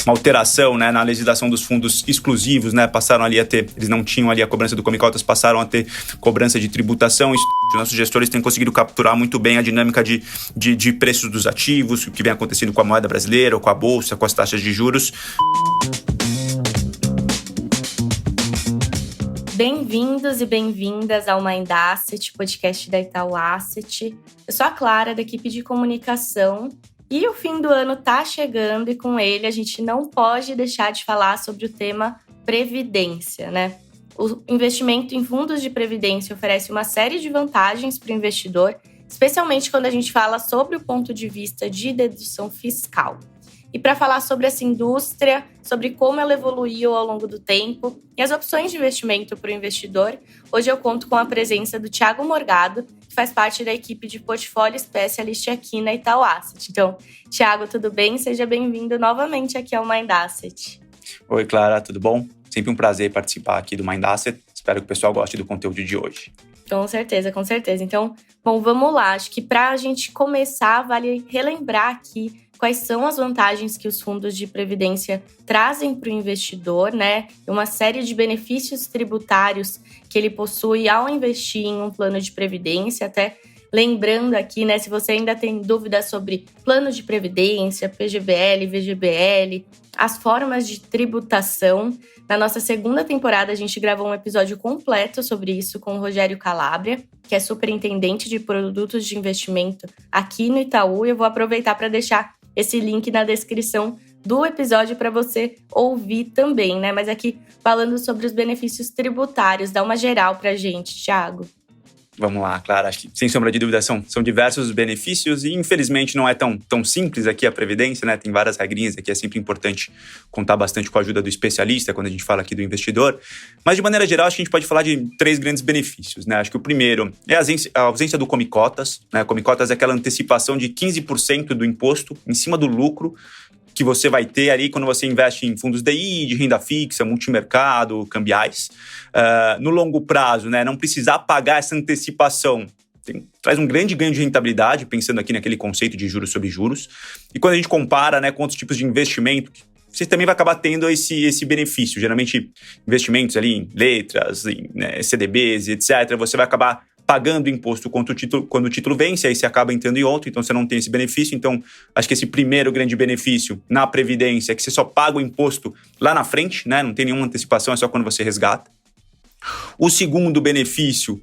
alteração, né, na legislação dos fundos exclusivos, né, passaram ali a ter, eles não tinham ali a cobrança do Come-Cotas, passaram a ter cobrança de tributação. Os nossos gestores têm conseguido capturar muito bem a dinâmica de preços dos ativos, o que vem acontecendo com a moeda brasileira, ou com a bolsa, com as taxas de juros. Bem-vindos e bem-vindas ao Mind Asset, podcast da Itaú Asset. Eu sou a Clara, da equipe de comunicação, e o fim do ano tá chegando e com ele a gente não pode deixar de falar sobre o tema previdência, né? O investimento em fundos de previdência oferece uma série de vantagens para o investidor, especialmente quando a gente fala sobre o ponto de vista de dedução fiscal. E para falar sobre essa indústria, sobre como ela evoluiu ao longo do tempo e as opções de investimento para o investidor, hoje eu conto com a presença do Thiago Morgado, que faz parte da equipe de Portfólio Specialist aqui na Itaú Asset. Então, Thiago, tudo bem? Seja bem-vindo novamente aqui ao Mind Asset. Oi, Clara, tudo bom? Sempre um prazer participar aqui do Mind Asset. Espero que o pessoal goste do conteúdo de hoje. Com certeza, com certeza. Então, bom, vamos lá. Acho que para a gente começar, vale relembrar aqui quais são as vantagens que os fundos de previdência trazem para o investidor, né? Uma série de benefícios tributários que ele possui ao investir em um plano de previdência. Até lembrando aqui, né? Se você ainda tem dúvidas sobre plano de previdência, PGBL, VGBL, as formas de tributação, na nossa segunda temporada a gente gravou um episódio completo sobre isso com o Rogério Calabria, que é superintendente de produtos de investimento aqui no Itaú. E eu vou aproveitar para deixar esse link na descrição do episódio para você ouvir também, né? Mas aqui falando sobre os benefícios tributários, dá uma geral para a gente, Thiago. Vamos lá, Clara, acho que sem sombra de dúvida são diversos os benefícios e infelizmente não é tão simples aqui a Previdência, né? Tem várias regrinhas aqui, é sempre importante contar bastante com a ajuda do especialista quando a gente fala aqui do investidor. Mas de maneira geral, acho que a gente pode falar de 3 grandes benefícios, né? Acho que o primeiro é a ausência do Come-Cotas, né? Come-Cotas é aquela antecipação de 15% do imposto em cima do lucro que você vai ter ali quando você investe em fundos DI, de renda fixa, multimercado, cambiais. No longo prazo, né, não precisar pagar essa antecipação traz um grande ganho de rentabilidade, pensando aqui naquele conceito de juros sobre juros. E quando a gente compara, né, com outros tipos de investimento, você também vai acabar tendo esse benefício. Geralmente, investimentos ali em letras, em CDBs, etc., você vai acabar pagando imposto quando o título vence, aí você acaba entrando em outro, então você não tem esse benefício. Então, acho que esse primeiro grande benefício na Previdência é que você só paga o imposto lá na frente, né? Não tem nenhuma antecipação, é só quando você resgata. O segundo benefício,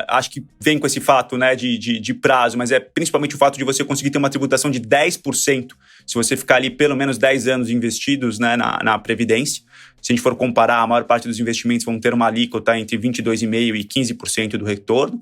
acho que vem com esse fato, né, de prazo, mas é principalmente o fato de você conseguir ter uma tributação de 10% se você ficar ali pelo menos 10 anos investidos, né, na Previdência. Se a gente for comparar, a maior parte dos investimentos vão ter uma alíquota entre 22,5% e 15% do retorno.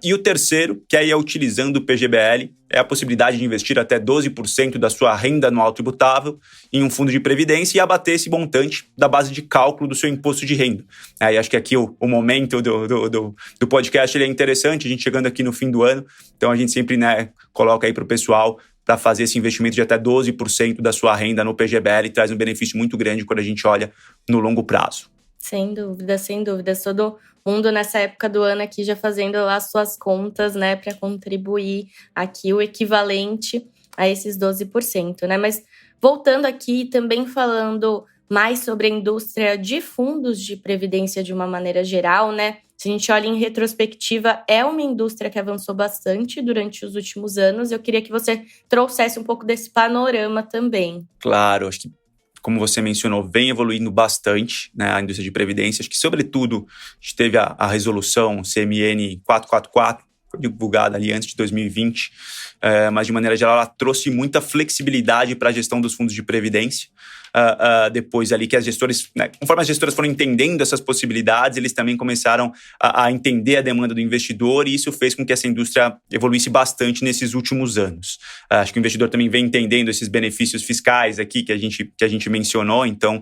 E o terceiro, que aí é utilizando o PGBL, é a possibilidade de investir até 12% da sua renda anual tributável em um fundo de previdência e abater esse montante da base de cálculo do seu imposto de renda. E acho que aqui o momento do podcast ele é interessante, a gente chegando aqui no fim do ano, então a gente sempre, né, coloca aí para o pessoal para fazer esse investimento de até 12% da sua renda no PGBL, traz um benefício muito grande quando a gente olha no longo prazo. Sem dúvida, sem dúvida. Todo mundo nessa época do ano aqui já fazendo as suas contas, né, para contribuir aqui o equivalente a esses 12%, né? Mas voltando aqui, também falando mais sobre a indústria de fundos de previdência de uma maneira geral, né? Se a gente olha em retrospectiva, é uma indústria que avançou bastante durante os últimos anos. Eu queria que você trouxesse um pouco desse panorama também. Claro, acho que, como você mencionou, vem evoluindo bastante, né, a indústria de previdência. Acho que, sobretudo, a gente teve a resolução CMN 444, foi divulgada ali antes de 2020, mas, de maneira geral, ela trouxe muita flexibilidade para a gestão dos fundos de previdência. Depois ali que as gestoras, né, conforme as gestoras foram entendendo essas possibilidades, eles também começaram a entender a demanda do investidor, e isso fez com que essa indústria evoluísse bastante nesses últimos anos. Acho que o investidor também vem entendendo esses benefícios fiscais aqui que a gente mencionou, então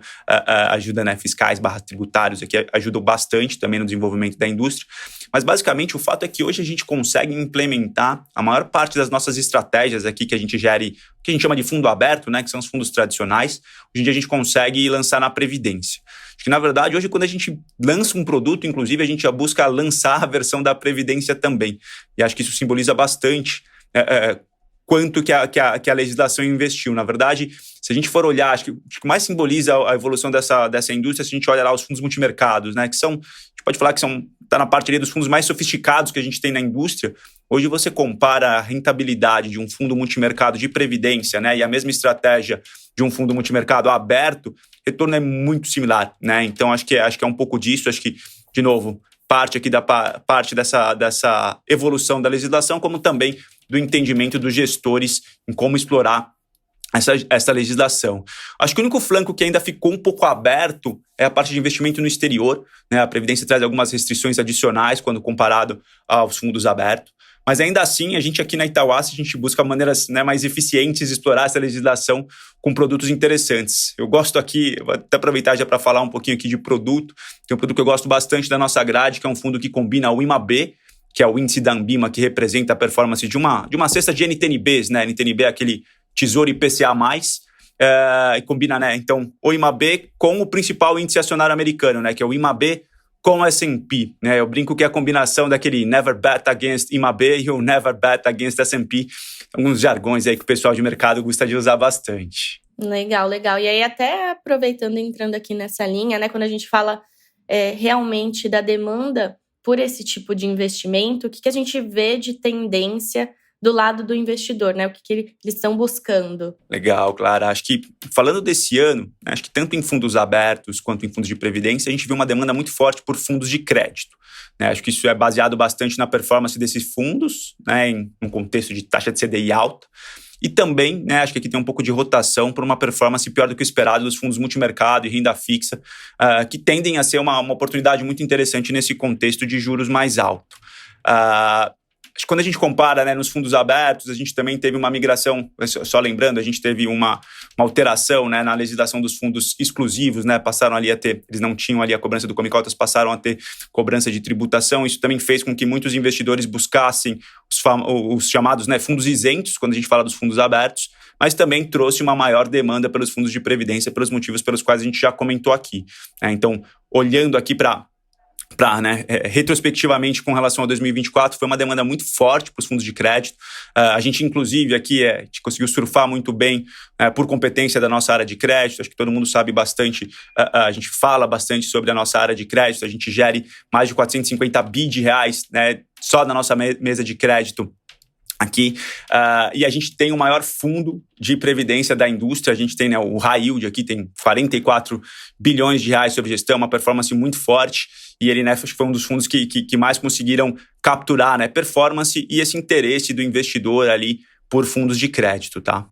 ajuda, né, fiscais / tributários aqui ajudam bastante também no desenvolvimento da indústria. Mas basicamente o fato é que hoje a gente consegue implementar a maior parte das nossas estratégias aqui que a gente gere, que a gente chama de fundo aberto, né, que são os fundos tradicionais. Hoje em dia a gente consegue lançar na Previdência. Acho que, na verdade, hoje quando a gente lança um produto, inclusive, a gente já busca lançar a versão da Previdência também. E acho que isso simboliza bastante quanto que a legislação investiu. Na verdade, se a gente for olhar, acho que o que mais simboliza a evolução dessa indústria, se a gente olha lá os fundos multimercados, né, que são, a gente pode falar que tá na parte ali dos fundos mais sofisticados que a gente tem na indústria. Hoje você compara a rentabilidade de um fundo multimercado de previdência, né, e a mesma estratégia de um fundo multimercado aberto, o retorno é muito similar, né? Então acho que é um pouco disso, acho que, de novo, parte dessa evolução da legislação, como também do entendimento dos gestores em como explorar essa legislação. Acho que o único flanco que ainda ficou um pouco aberto é a parte de investimento no exterior, né? A Previdência traz algumas restrições adicionais quando comparado aos fundos abertos, mas ainda assim, a gente aqui na Itaúasa, a gente busca maneiras, né, mais eficientes de explorar essa legislação com produtos interessantes. Eu gosto aqui, vou até aproveitar já para falar um pouquinho aqui de produto. Tem um produto que eu gosto bastante da nossa grade, que é um fundo que combina o IMAB, que é o índice da Ambima, que representa a performance de uma cesta de NTNBs, né? NTNB é aquele Tesouro IPCA+, e combina, né, então, o IMAB com o principal índice acionário americano, né, que é o IMAB com o S&P, né? Eu brinco que é a combinação daquele never bet against IMAB e o never bet against S&P, alguns jargões aí que o pessoal de mercado gosta de usar bastante. Legal. E aí, até aproveitando, entrando aqui nessa linha, né, quando a gente fala realmente da demanda por esse tipo de investimento, o que a gente vê de tendência do lado do investidor, né? O que eles estão buscando. Legal, Clara. Acho que, falando desse ano, acho que tanto em fundos abertos quanto em fundos de previdência, a gente vê uma demanda muito forte por fundos de crédito, né? Acho que isso é baseado bastante na performance desses fundos, né, em um contexto de taxa de CDI alta. E também, né, acho que aqui tem um pouco de rotação por uma performance pior do que o esperado dos fundos multimercado e renda fixa, que tendem a ser uma oportunidade muito interessante nesse contexto de juros mais alto. Acho que quando a gente compara, né, nos fundos abertos, a gente também teve uma migração, só lembrando, a gente teve uma alteração, né, na legislação dos fundos exclusivos, né, passaram ali a ter, eles não tinham ali a cobrança do Comicotas, passaram a ter cobrança de tributação. Isso também fez com que muitos investidores buscassem os chamados, né, fundos isentos, quando a gente fala dos fundos abertos, mas também trouxe uma maior demanda pelos fundos de previdência, pelos motivos pelos quais a gente já comentou aqui, né? Então, olhando aqui para retrospectivamente com relação a 2024, foi uma demanda muito forte para os fundos de crédito. A gente, inclusive, aqui a gente conseguiu surfar muito bem por competência da nossa área de crédito. Acho que todo mundo sabe bastante, a gente fala bastante sobre a nossa área de crédito. A gente gere mais de 450 bi de reais, né, só na nossa mesa de crédito aqui, e a gente tem o maior fundo de previdência da indústria. A gente tem, né, o High Yield aqui, tem 44 bilhões de reais sob gestão, uma performance muito forte, e ele, né, acho que foi um dos fundos que mais conseguiram capturar, né, performance e esse interesse do investidor ali por fundos de crédito, tá?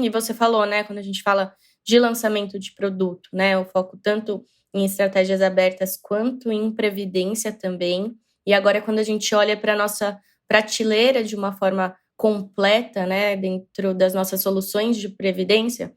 E você falou, né, quando a gente fala de lançamento de produto, né, o foco tanto em estratégias abertas quanto em previdência também, e agora quando a gente olha para a nossa prateleira de uma forma completa, né, dentro das nossas soluções de previdência,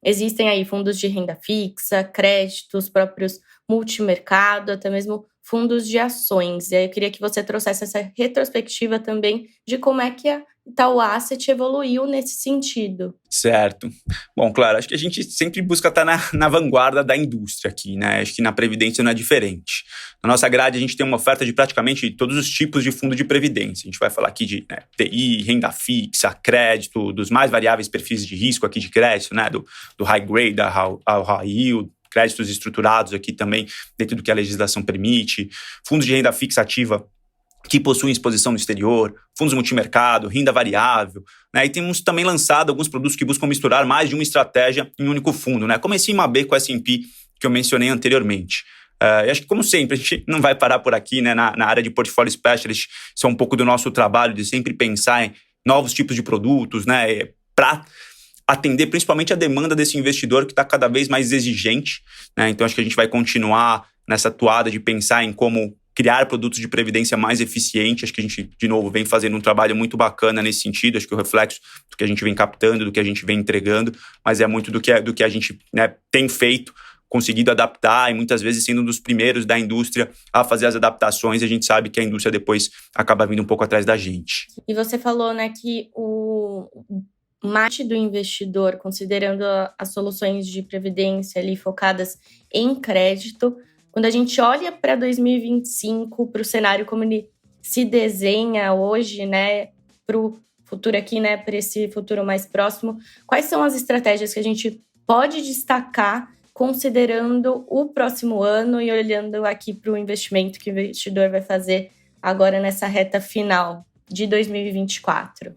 existem aí fundos de renda fixa, créditos, próprios multimercado, até mesmo fundos de ações. E aí eu queria que você trouxesse essa retrospectiva também de como é que a Itaú Asset evoluiu nesse sentido. Certo. Bom, claro, acho que a gente sempre busca estar na vanguarda da indústria aqui, né? Acho que na Previdência não é diferente. Na nossa grade, a gente tem uma oferta de praticamente todos os tipos de fundo de previdência. A gente vai falar aqui de, né, TI, renda fixa, crédito, dos mais variáveis perfis de risco aqui de crédito, né? Do high grade ao high yield, créditos estruturados aqui também, dentro do que a legislação permite, fundos de renda fixa ativa que possuem exposição no exterior, fundos multimercado, renda variável, né? E temos também lançado alguns produtos que buscam misturar mais de uma estratégia em um único fundo, né? Como esse IMAB com o S&P que eu mencionei anteriormente. E acho que, como sempre, a gente não vai parar por aqui, né? Na área de portfólio specialist, isso é um pouco do nosso trabalho de sempre pensar em novos tipos de produtos, né? Para atender principalmente a demanda desse investidor que está cada vez mais exigente, né? Então, acho que a gente vai continuar nessa toada de pensar em como criar produtos de previdência mais eficientes. Acho que a gente, de novo, vem fazendo um trabalho muito bacana nesse sentido. Acho que o reflexo do que a gente vem captando, do que a gente vem entregando, mas é muito do que a gente, né, tem feito, conseguido adaptar e muitas vezes sendo um dos primeiros da indústria a fazer as adaptações. A gente sabe que a indústria depois acaba vindo um pouco atrás da gente. E você falou, né, que o mate do investidor, considerando as soluções de previdência ali focadas em crédito, quando a gente olha para 2025, para o cenário como ele se desenha hoje, né, para o futuro aqui, né, para esse futuro mais próximo, quais são as estratégias que a gente pode destacar considerando o próximo ano e olhando aqui para o investimento que o investidor vai fazer agora nessa reta final de 2024?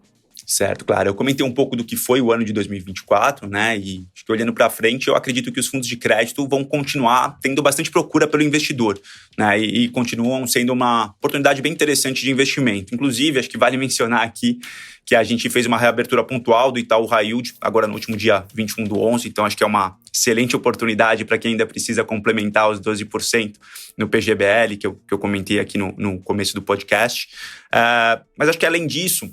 Certo, claro. Eu comentei um pouco do que foi o ano de 2024, né? E acho que olhando para frente, eu acredito que os fundos de crédito vão continuar tendo bastante procura pelo investidor, né? E continuam sendo uma oportunidade bem interessante de investimento. Inclusive, acho que vale mencionar aqui que a gente fez uma reabertura pontual do Itaú High Yield, agora no último dia 21/11, então acho que é uma excelente oportunidade para quem ainda precisa complementar os 12% no PGBL, que eu comentei aqui no começo do podcast. Mas acho que além disso,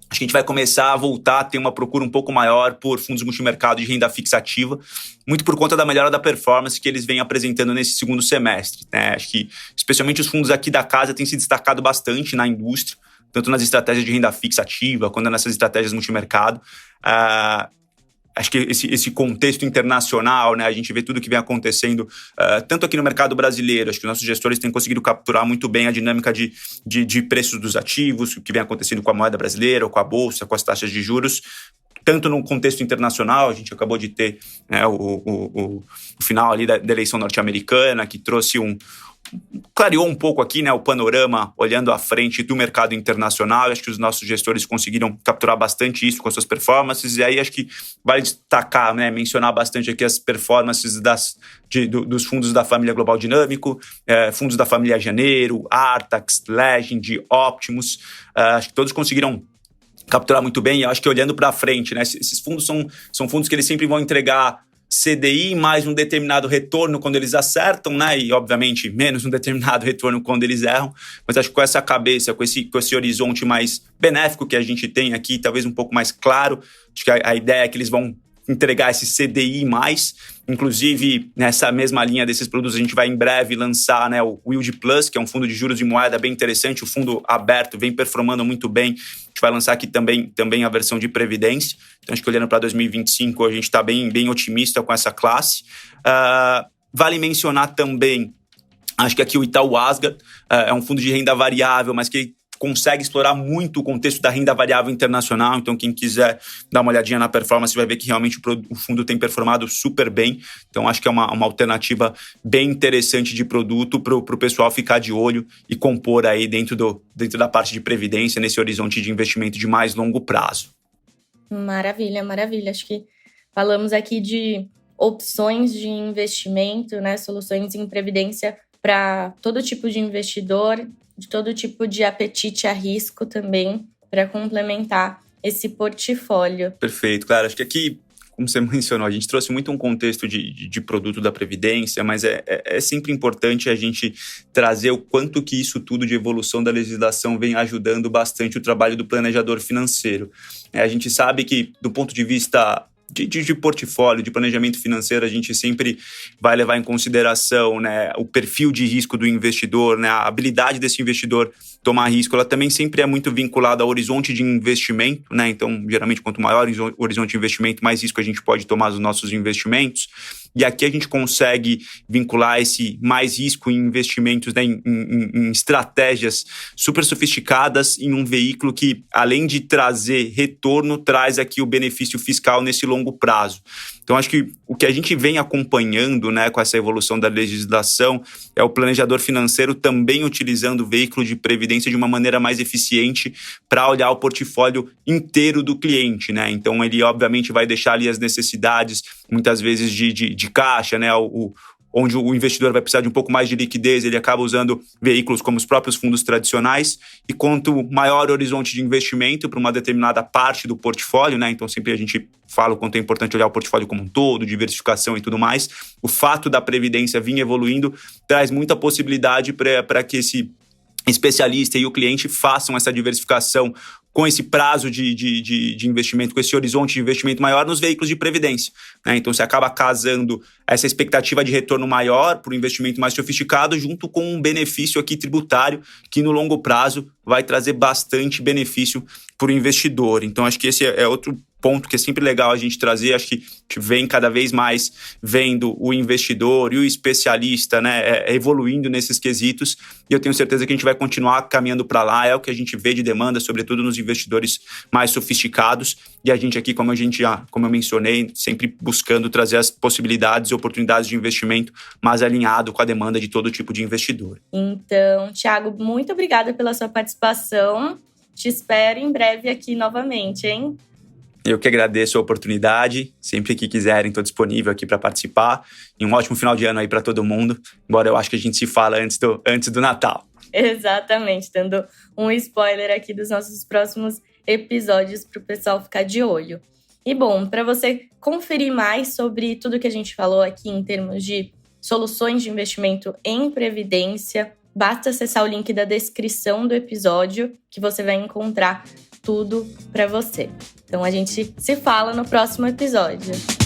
acho que a gente vai começar a voltar a ter uma procura um pouco maior por fundos multimercado de renda fixa ativa, muito por conta da melhora da performance que eles vêm apresentando nesse segundo semestre, né? Acho que, especialmente os fundos aqui da casa, têm se destacado bastante na indústria, tanto nas estratégias de renda fixa ativa, quanto nessas estratégias multimercado. Acho que esse contexto internacional, né, a gente vê tudo que vem acontecendo, tanto aqui no mercado brasileiro, acho que os nossos gestores têm conseguido capturar muito bem a dinâmica de preços dos ativos, o que vem acontecendo com a moeda brasileira, ou com a bolsa, com as taxas de juros, tanto no contexto internacional. A gente acabou de ter, né, o final ali da eleição norte-americana, que trouxe clareou um pouco aqui, né, o panorama olhando à frente do mercado internacional. Acho que os nossos gestores conseguiram capturar bastante isso com as suas performances, e aí acho que vale destacar, né, mencionar bastante aqui as performances dos fundos da família Global Dinâmico, fundos da família Janeiro, Artax, Legend, Optimus. Acho que todos conseguiram capturar muito bem, e acho que olhando para frente, né, esses fundos são fundos que eles sempre vão entregar CDI mais um determinado retorno quando eles acertam, né? E, obviamente, menos um determinado retorno quando eles erram. Mas acho que com essa cabeça, com esse horizonte mais benéfico que a gente tem aqui, talvez um pouco mais claro, acho que a ideia é que eles vão entregar esse CDI mais. Inclusive, nessa mesma linha desses produtos, a gente vai em breve lançar, né, o Yield Plus, que é um fundo de juros de moeda bem interessante. O fundo aberto vem performando muito bem. A gente vai lançar aqui também a versão de previdência. Então, acho que olhando para 2025, a gente está bem otimista com essa classe. Vale mencionar também, acho que aqui o Itaú Asgard é um fundo de renda variável, mas que consegue explorar muito o contexto da renda variável internacional. Então, quem quiser dar uma olhadinha na performance vai ver que realmente o fundo tem performado super bem. Então, acho que é uma alternativa bem interessante de produto para o pessoal ficar de olho e compor aí dentro da parte de previdência, nesse horizonte de investimento de mais longo prazo. Maravilha, maravilha. Acho que falamos aqui de opções de investimento, né, soluções em previdência para todo tipo de investidor, de todo tipo de apetite a risco também, para complementar esse portfólio. Perfeito, claro. Acho que aqui, como você mencionou, a gente trouxe muito um contexto de produto da Previdência, mas é sempre importante a gente trazer o quanto que isso tudo de evolução da legislação vem ajudando bastante o trabalho do planejador financeiro. A gente sabe que, do ponto de vista de portfólio, de planejamento financeiro, a gente sempre vai levar em consideração, né, o perfil de risco do investidor, né, a habilidade desse investidor tomar risco. Ela também sempre é muito vinculada ao horizonte de investimento, né? Então, geralmente, quanto maior o horizonte de investimento, mais risco a gente pode tomar nos nossos investimentos. E aqui a gente consegue vincular esse mais risco em investimentos, né, em estratégias super sofisticadas, em um veículo que, além de trazer retorno, traz aqui o benefício fiscal nesse longo prazo. Então, acho que o que a gente vem acompanhando, né, com essa evolução da legislação é o planejador financeiro também utilizando o veículo de previdência de uma maneira mais eficiente para olhar o portfólio inteiro do cliente, né? Então, ele obviamente vai deixar ali as necessidades, muitas vezes de caixa, né? Onde o investidor vai precisar de um pouco mais de liquidez, ele acaba usando veículos como os próprios fundos tradicionais. E quanto maior o horizonte de investimento para uma determinada parte do portfólio, né? Então, sempre a gente fala o quanto é importante olhar o portfólio como um todo, diversificação e tudo mais. O fato da previdência vir evoluindo traz muita possibilidade para que esse especialista e o cliente façam essa diversificação com esse prazo de investimento, com esse horizonte de investimento maior nos veículos de previdência, né? Então, você acaba casando essa expectativa de retorno maior para o investimento mais sofisticado junto com um benefício aqui tributário que, no longo prazo, vai trazer bastante benefício para o investidor. Então, acho que esse é outro ponto que é sempre legal a gente trazer, acho que a gente vem cada vez mais vendo o investidor e o especialista, né, evoluindo nesses quesitos, e eu tenho certeza que a gente vai continuar caminhando para lá, é o que a gente vê de demanda, sobretudo nos investidores mais sofisticados, e a gente aqui, como eu mencionei, sempre buscando trazer as possibilidades e oportunidades de investimento mais alinhado com a demanda de todo tipo de investidor. Então, Thiago, muito obrigada pela sua participação. Te espero em breve aqui novamente, hein? Eu que agradeço a oportunidade. Sempre que quiserem, estou disponível aqui para participar. E um ótimo final de ano aí para todo mundo. Embora eu acho que a gente se fala antes do Natal. Exatamente, dando um spoiler aqui dos nossos próximos episódios para o pessoal ficar de olho. E bom, para você conferir mais sobre tudo que a gente falou aqui em termos de soluções de investimento em previdência, basta acessar o link da descrição do episódio que você vai encontrar tudo para você. Então a gente se fala no próximo episódio.